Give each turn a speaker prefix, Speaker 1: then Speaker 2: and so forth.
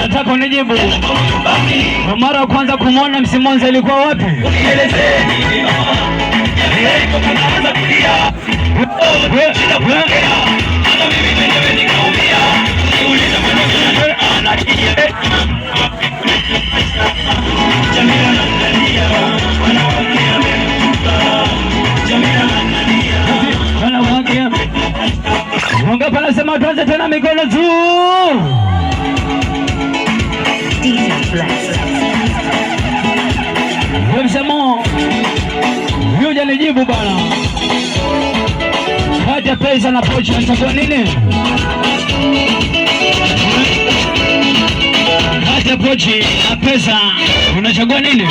Speaker 1: Nataka unijibu. Kwa mara ya kwanza kumwona Msimonza ilikuwa wapi? Munga pala sema tuanze tena mikono juu. Msemo yuja nijibu bana. Haja pesa na pochi unachagua nini? Haja pochi na pesa unachagua nini?